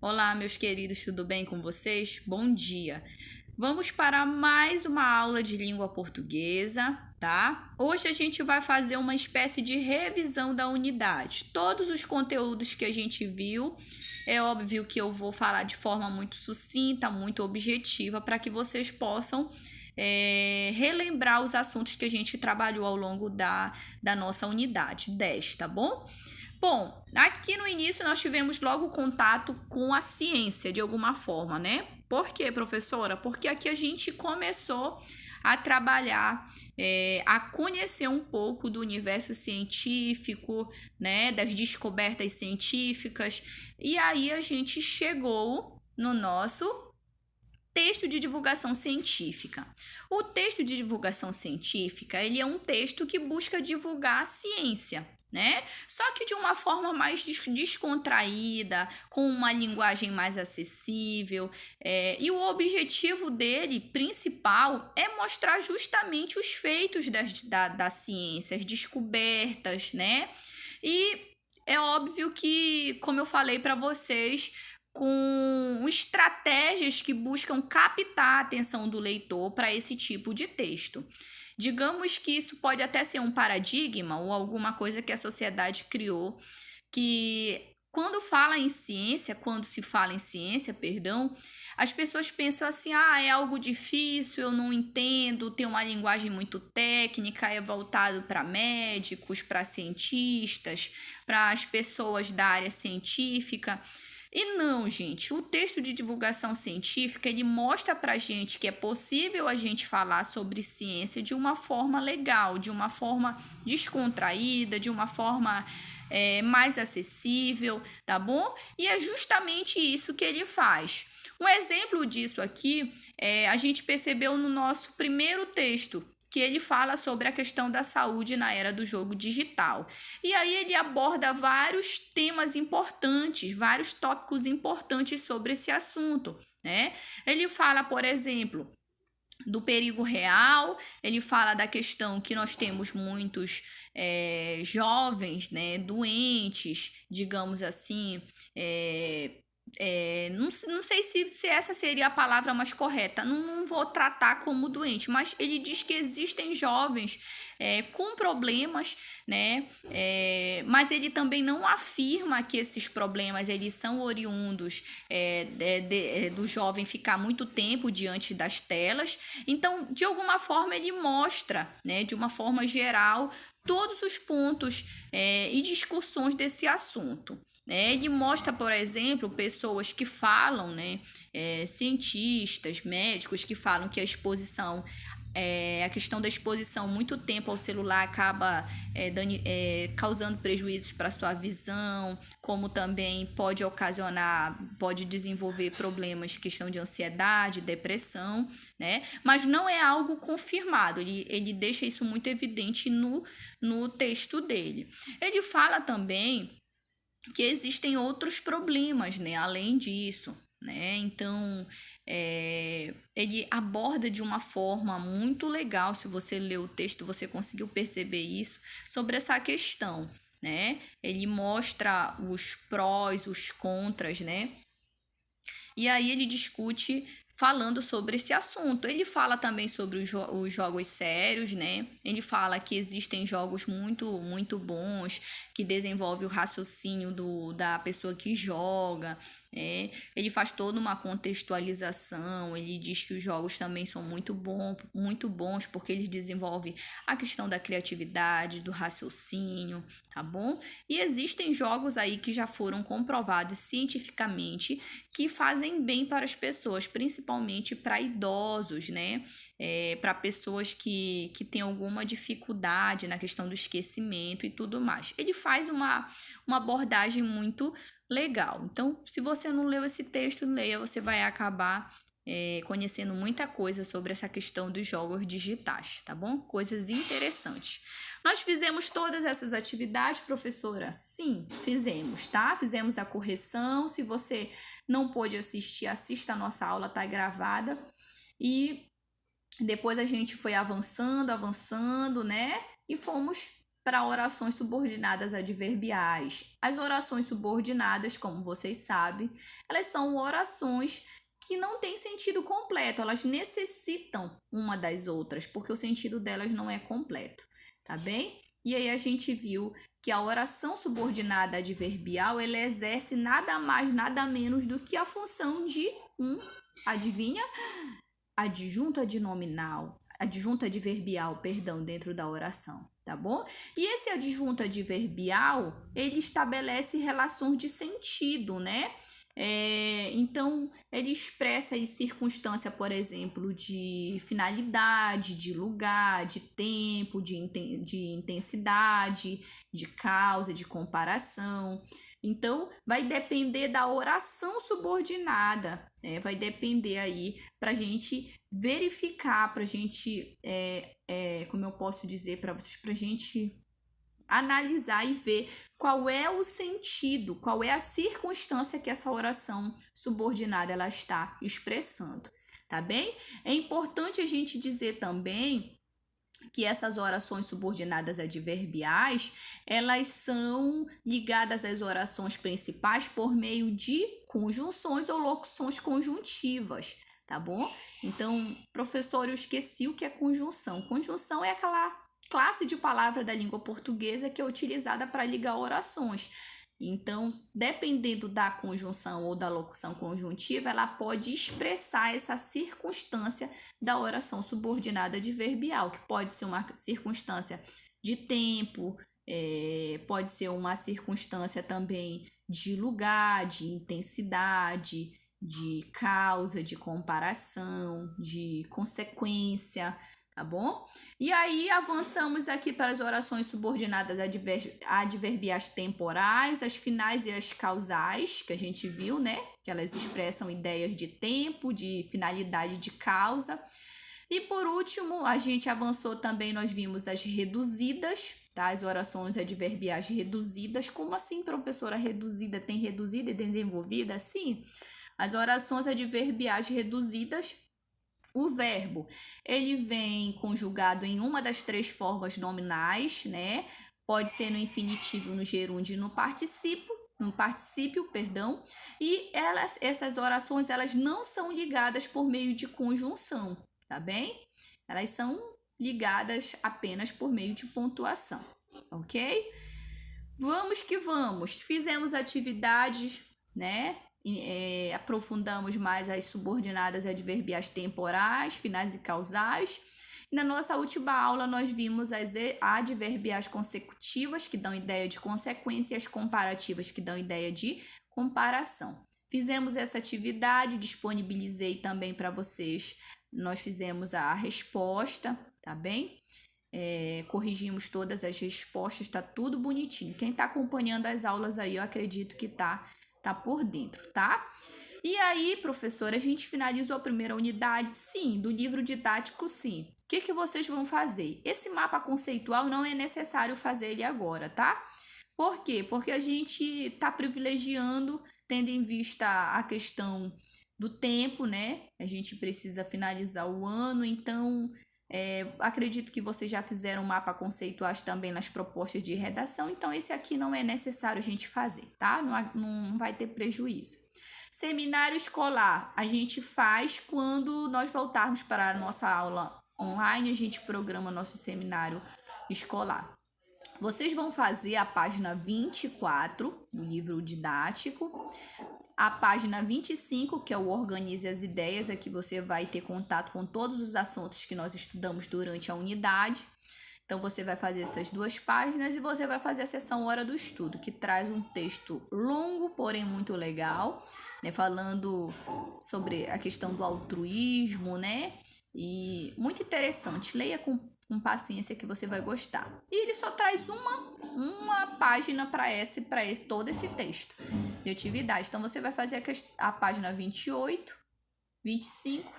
Olá, meus queridos, tudo bem com vocês? Bom dia! Vamos para mais uma aula de língua portuguesa, tá? Hoje a gente vai fazer uma espécie de revisão da unidade. Todos os conteúdos que a gente viu, é óbvio que eu vou falar de forma muito sucinta, muito objetiva, para que vocês possam relembrar os assuntos que a gente trabalhou ao longo da nossa unidade 10, tá bom? Bom, aqui no início nós tivemos logo contato com a ciência de alguma forma, né? Por quê, professora? Porque aqui a gente começou a trabalhar, a conhecer um pouco do universo científico, né? Das descobertas científicas. E aí a gente chegou no nosso texto de divulgação científica. O texto de divulgação científica, ele é um texto que busca divulgar a ciência, né? Só que de uma forma mais descontraída, com uma linguagem mais acessível. E o objetivo dele, principal, é mostrar justamente os feitos da ciência, as descobertas, né? E é óbvio que, como eu falei para vocês, com estratégias que buscam captar a atenção do leitor para esse tipo de texto. Digamos que isso pode até ser um paradigma ou alguma coisa que a sociedade criou, que quando se fala em ciência, perdão, as pessoas pensam assim: é algo difícil, eu não entendo, tem uma linguagem muito técnica, é voltado para médicos, para cientistas, para as pessoas da área científica. E não, gente, o texto de divulgação científica, ele mostra pra gente que é possível a gente falar sobre ciência de uma forma legal, de uma forma descontraída, de uma forma mais acessível, tá bom? E é justamente isso que ele faz. Um exemplo disso aqui, a gente percebeu no nosso primeiro texto, que ele fala sobre a questão da saúde na era do jogo digital. E aí ele aborda vários temas importantes, vários tópicos importantes sobre esse assunto, né? Ele fala, por exemplo, do perigo real, ele fala da questão que nós temos muitos jovens, né, doentes, digamos assim, não sei se essa seria a palavra mais correta, não vou tratar como doente, mas ele diz que existem jovens com problemas, né? Mas ele também não afirma que esses problemas eles são oriundos do jovem ficar muito tempo diante das telas. Então, de alguma forma, ele mostra, né, de uma forma geral, todos os pontos e discussões desse assunto. Ele mostra, por exemplo, pessoas que falam, né, cientistas, médicos que falam que a questão da exposição muito tempo ao celular acaba causando prejuízos para a sua visão, como também pode desenvolver problemas, questão de ansiedade, depressão, né? Mas não é algo confirmado, ele deixa isso muito evidente no texto dele. Ele fala também que existem outros problemas, né, além disso, né? Então, ele aborda de uma forma muito legal. Se você ler o texto, você conseguiu perceber isso, sobre essa questão, né? Ele mostra os prós, os contras, né? E aí ele discute falando sobre esse assunto. Ele fala também sobre os jogos sérios, né? Ele fala que existem jogos muito bons, que desenvolvem o raciocínio da pessoa que joga. Ele faz toda uma contextualização. Ele diz que os jogos também são muito bons, porque eles desenvolvem a questão da criatividade, do raciocínio, tá bom? E existem jogos aí que já foram comprovados cientificamente que fazem bem para as pessoas, principalmente para idosos, né? Para pessoas que têm alguma dificuldade na questão do esquecimento e tudo mais. Ele faz uma abordagem muito legal. Então, se você não leu esse texto, leia, você vai acabar conhecendo muita coisa sobre essa questão dos jogos digitais, tá bom? Coisas interessantes. Nós fizemos todas essas atividades, professora? Sim, fizemos, tá? Fizemos a correção. Se você não pôde assistir, assista a nossa aula, tá gravada. E depois a gente foi avançando, né? E fomos para orações subordinadas adverbiais. As orações subordinadas, como vocês sabem, elas são orações que não têm sentido completo, elas necessitam uma das outras, porque o sentido delas não é completo, tá bem? E aí a gente viu que a oração subordinada adverbial, ela exerce nada mais, nada menos do que a função de adivinha? Adjunto adverbial, dentro da oração, tá bom? E esse adjunto adverbial, ele estabelece relações de sentido, né? Então, ele expressa aí circunstância, por exemplo, de finalidade, de lugar, de tempo, de intensidade, de causa, de comparação. Então, vai depender da oração subordinada, vai depender aí para a gente verificar, para a gente, como eu posso dizer para vocês, para a gente analisar e ver qual é o sentido, qual é a circunstância que essa oração subordinada ela está expressando, tá bem? É importante a gente dizer também que essas orações subordinadas adverbiais, elas são ligadas às orações principais por meio de conjunções ou locuções conjuntivas, tá bom? Então, professor, eu esqueci o que é conjunção. Conjunção é aquela classe de palavra da língua portuguesa que é utilizada para ligar orações. Então, dependendo da conjunção ou da locução conjuntiva, ela pode expressar essa circunstância da oração subordinada adverbial, que pode ser uma circunstância de tempo, pode ser uma circunstância também de lugar, de intensidade, de causa, de comparação, de consequência, tá bom? E aí avançamos aqui para as orações subordinadas adverbiais temporais, as finais e as causais, que a gente viu, né? Que elas expressam ideias de tempo, de finalidade, de causa. E por último, a gente avançou também, nós vimos as reduzidas, tá? As orações adverbiais reduzidas. Como assim, professora? Reduzida tem reduzida e desenvolvida? Sim. As orações adverbiais reduzidas, o verbo, ele vem conjugado em uma das três formas nominais, né? Pode ser no infinitivo, no gerúndio e no particípio, perdão. E essas orações, elas não são ligadas por meio de conjunção, tá bem? Elas são ligadas apenas por meio de pontuação, ok? Vamos que vamos. Fizemos atividades, né? Aprofundamos mais as subordinadas adverbiais temporais, finais e causais. E na nossa última aula, nós vimos as adverbiais consecutivas, que dão ideia de consequência, e as comparativas, que dão ideia de comparação. Fizemos essa atividade, disponibilizei também para vocês. Nós fizemos a resposta, tá bem? Corrigimos todas as respostas, tá tudo bonitinho. Quem tá acompanhando as aulas aí, eu acredito que tá por dentro, tá? E aí, professora, a gente finalizou a primeira unidade? Sim. Do livro didático, sim. O que vocês vão fazer? Esse mapa conceitual não é necessário fazer ele agora, tá? Por quê? Porque a gente tá privilegiando, tendo em vista a questão do tempo, né? A gente precisa finalizar o ano, então acredito que vocês já fizeram mapa conceituais também nas propostas de redação, então esse aqui não é necessário a gente fazer, tá? Não vai ter prejuízo. Seminário escolar, a gente faz quando nós voltarmos para a nossa aula online, a gente programa nosso seminário escolar. Vocês vão fazer a página 24 do livro didático, a página 25, que é o Organize as Ideias, aqui você vai ter contato com todos os assuntos que nós estudamos durante a unidade. Então, você vai fazer essas duas páginas e você vai fazer a sessão Hora do Estudo, que traz um texto longo, porém muito legal, né? Falando sobre a questão do altruísmo, né? E muito interessante. Leia com paciência que você vai gostar. E ele só traz uma página para todo esse texto de atividade. Então, você vai fazer a página 28, 25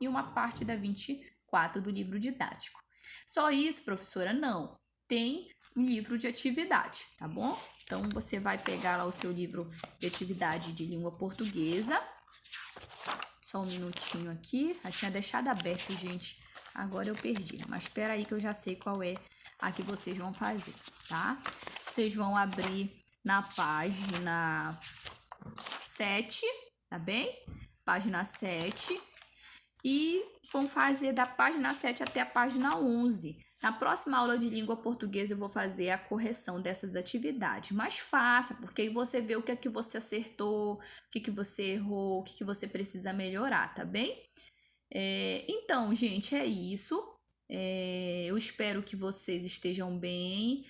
e uma parte da 24 do livro didático. Só isso, professora? Não. Tem um livro de atividade, tá bom? Então, você vai pegar lá o seu livro de atividade de língua portuguesa. Só um minutinho aqui. Eu tinha deixado aberto, gente. Agora eu perdi. Mas espera aí que eu já sei qual é a que vocês vão fazer, tá? Vocês vão abrir na página 7, tá bem? Página 7. E vão fazer da página 7 até a página 11. Na próxima aula de língua portuguesa eu vou fazer a correção dessas atividades. Mas faça, porque aí você vê o que é que você acertou, o que é que você errou, o que é que você precisa melhorar, tá bem? Então, gente, é isso. Eu espero que vocês estejam bem.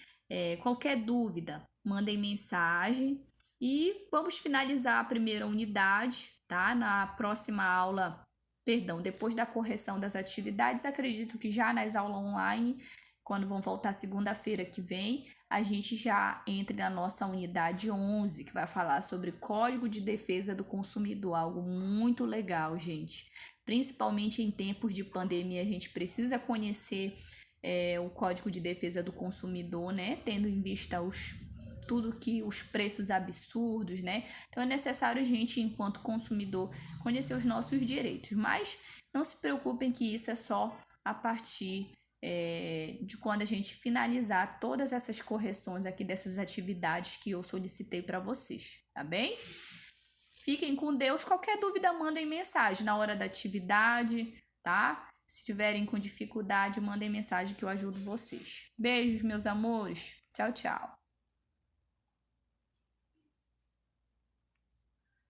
Qualquer dúvida, mandem mensagem. E vamos finalizar a primeira unidade, tá? Na próxima aula, perdão, depois da correção das atividades, acredito que já nas aulas online, quando vão voltar segunda-feira que vem, a gente já entre na nossa unidade 11, que vai falar sobre Código de Defesa do Consumidor, algo muito legal, gente. Principalmente em tempos de pandemia, a gente precisa conhecer o Código de Defesa do Consumidor, né? Tendo em vista tudo que os preços absurdos, né? Então é necessário a gente, enquanto consumidor, conhecer os nossos direitos. Mas não se preocupem que isso é só a partir de quando a gente finalizar todas essas correções aqui dessas atividades que eu solicitei para vocês, tá bem? Fiquem com Deus. Qualquer dúvida, mandem mensagem na hora da atividade, tá? Se tiverem com dificuldade, mandem mensagem que eu ajudo vocês. Beijos, meus amores. Tchau, tchau.